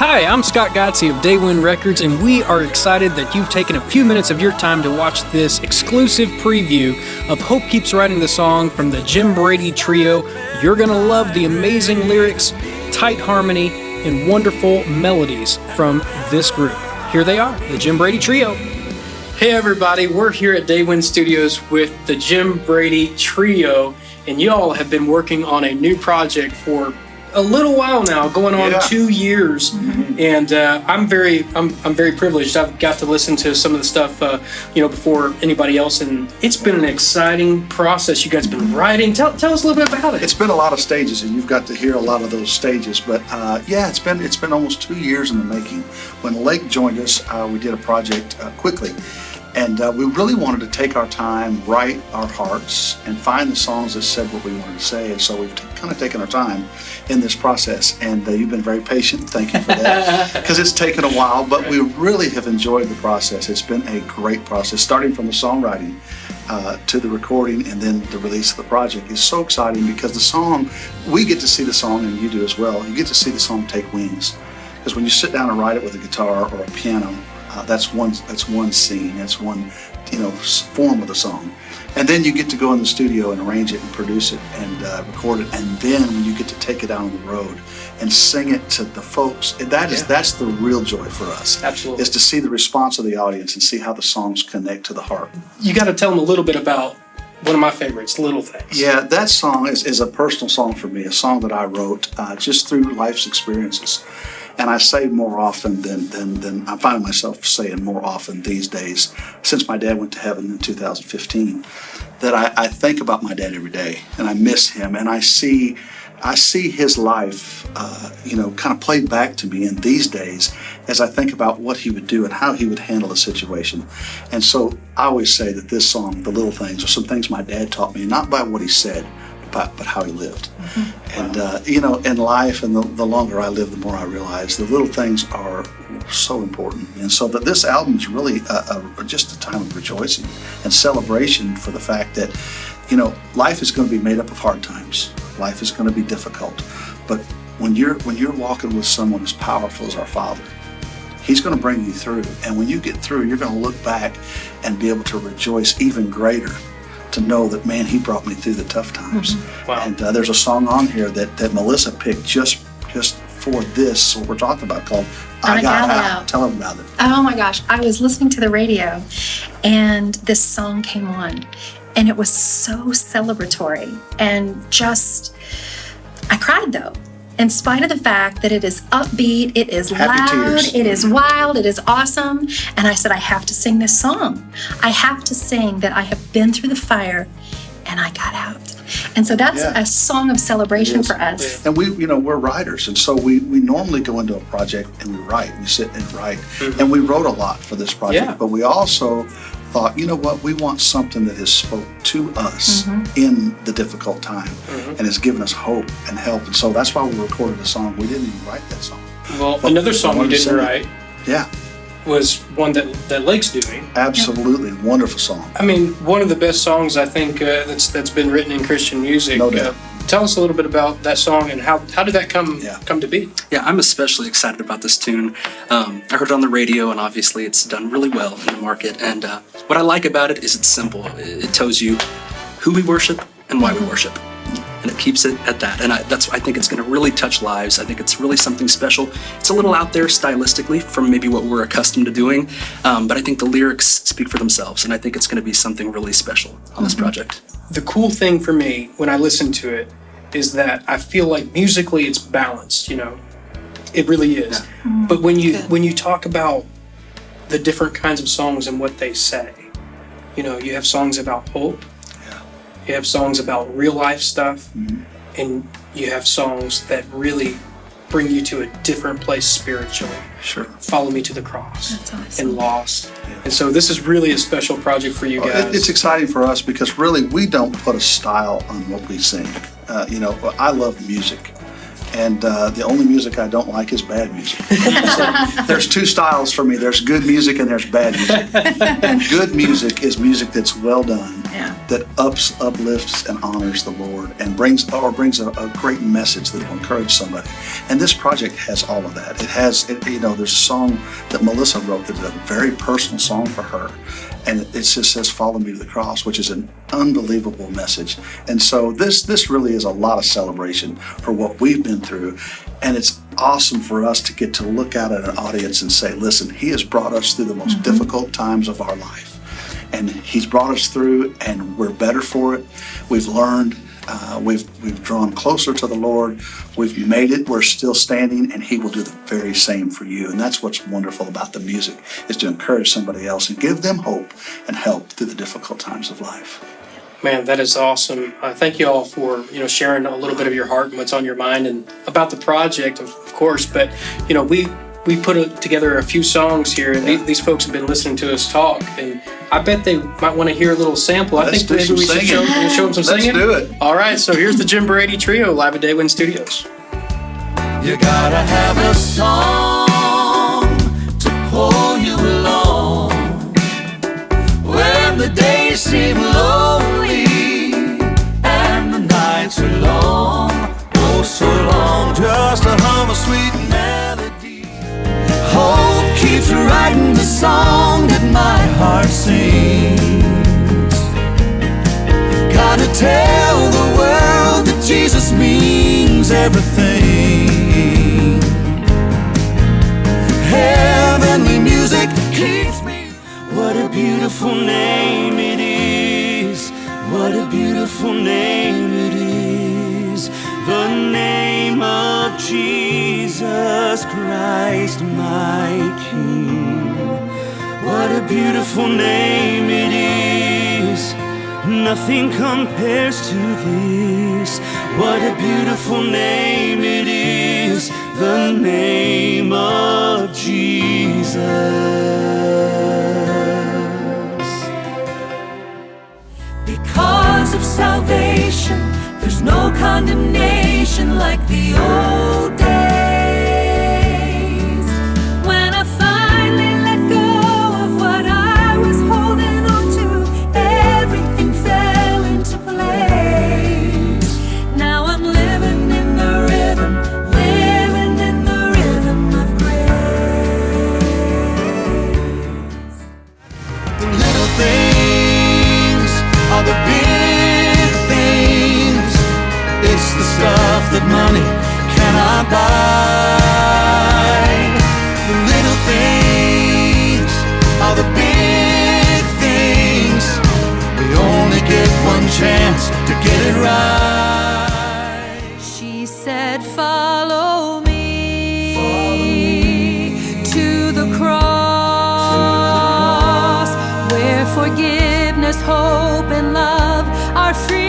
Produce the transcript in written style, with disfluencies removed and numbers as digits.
Hi, I'm Scott Gotze of Daywind Records, and we are excited that you've taken a few minutes of your time to watch this exclusive preview of Hope Keeps Writing the Song from the Jim Brady Trio. You're going to love the amazing lyrics, tight harmony, and wonderful melodies from this group. Here they are, the Jim Brady Trio. Hey everybody, we're here at Daywind Studios with the Jim Brady Trio, and y'all have been working on a new project for a little while now, going on 2 years, and I'm very privileged. I've got to listen to some of the stuff, before anybody else, and it's been an exciting process. You guys have been writing. Tell us a little bit about it. It's been a lot of stages, and you've got to hear a lot of those stages. But it's been almost 2 years in the making. When Lake joined us, we did a project quickly. And we really wanted to take our time, write our hearts, and find the songs that said what we wanted to say. And so we've kind of taken our time in this process. And you've been very patient. Thank you for that. Because it's taken a while, but we really have enjoyed the process. It's been a great process, starting from the songwriting to the recording and then the release of the project is so exciting because the song, we get to see the song, and you do as well. You get to see the song take wings. Because when you sit down and write it with a guitar or a piano, that's one scene, that's one form of the song, and then you get to go in the studio and arrange it and produce it and record it, and then when you get to take it out on the road and sing it to the folks, that's the real joy for us. Absolutely, is to see the response of the audience and see how the songs connect to the heart. You got to tell them a little bit about one of my favorites, Little Things. Yeah, that song is a personal song for me, a song that I wrote just through life's experiences. And I say more often than I find myself saying more often these days, since my dad went to heaven in 2015, that I think about my dad every day, and I miss him, and I see his life, kind of played back to me in these days as I think about what he would do and how he would handle a situation. And so I always say that this song, The Little Things, are some things my dad taught me, not by what he said, but how he lived. And in life, and the longer I live, the more I realize the little things are so important. And so that this album is really just a time of rejoicing and celebration for the fact that life is going to be made up of hard times. Life is going to be difficult, but when you're walking with someone as powerful as our Father, He's going to bring you through. And when you get through, you're going to look back and be able to rejoice even greater, to know that, man, He brought me through the tough times. Wow. And there's a song on here that Melissa picked just for this, what we're talking about, called I Got Out. Tell them about it. Oh my gosh, I was listening to the radio and this song came on, and it was so celebratory, and I cried though. In spite of the fact that it is upbeat, it is Happy loud, tears. It is wild, it is awesome. And I said, I have to sing this song. I have to sing that I have been through the fire and I got out. And so that's a song of celebration for us. And we're writers, and so we normally go into a project and we sit and write. And we wrote a lot for this project, but we also thought, we want something that has spoke to us in the difficult time and has given us hope and help. And so that's why we recorded the song. We didn't even write that song. Well, another song you didn't write was one that Lake's doing. Absolutely. Wonderful song. I mean, one of the best songs I think that's been written in Christian music. No doubt. Tell us a little bit about that song and how did that come to be? Yeah, I'm especially excited about this tune. I heard it on the radio, and obviously it's done really well in the market. And what I like about it is it's simple. It tells you who we worship and why we worship. And it keeps it at that. And I think it's going to really touch lives. I think it's really something special. It's a little out there stylistically from maybe what we're accustomed to doing, but I think the lyrics speak for themselves, and I think it's going to be something really special on this project. The cool thing for me when I listen to it is that I feel like musically it's balanced, It really is. Yeah. But when you talk about the different kinds of songs and what they say, you have songs about hope, you have songs about real life stuff, and you have songs that really bring you to a different place spiritually. Sure. Follow Me to the Cross. That's awesome. And Lost. Yeah. And so this is really a special project for you guys. It's exciting for us because really we don't put a style on what we sing. I love music. And the only music I don't like is bad music. So there's two styles for me. There's good music and there's bad music. And good music is music that's well done Yeah. that uplifts and honors the Lord and brings a great message that will encourage somebody. And this project has all of that. It has, there's a song that Melissa wrote that is a very personal song for her. And it just says, "Follow me to the cross," which is an unbelievable message. And so this really is a lot of celebration for what we've been through. And it's awesome for us to get to look out at an audience and say, listen, He has brought us through the most difficult times of our life. And He's brought us through, and we're better for it. We've learned. We've drawn closer to the Lord. We've made it. We're still standing, and He will do the very same for you. And that's what's wonderful about the music, is to encourage somebody else and give them hope and help through the difficult times of life. Man, that is awesome. Thank you all for sharing a little bit of your heart and what's on your mind and about the project, of course. But we put together a few songs here, and these folks have been listening to us talk, and I bet they might want to hear a little sample. I think maybe we should show them some singing. Let's do it. All right, so here's the Jim Brady Trio live at Daywind Studios. You gotta have a song to pull you along when the days seem lonely and the nights are long, oh so long. Just a hum of sweet melody. Hope keeps writing the song that my heart sings. Gotta tell the world that Jesus means everything. Heavenly music keeps me. What a beautiful name it is. What a beautiful name it is. The name of Jesus Christ, my King. What a beautiful name it is. Nothing compares to this. What a beautiful name it is. The name of Jesus. Because of salvation, there's no condemnation like the old days. When I finally let go of what I was holding on to, everything fell into place. Now I'm living in the rhythm of grace. The little things are the big things. It's the stuff that money cannot buy. The little things are the big things. We only get one chance to get it right. She said, follow me, to the cross, where forgiveness, hope, and love are free.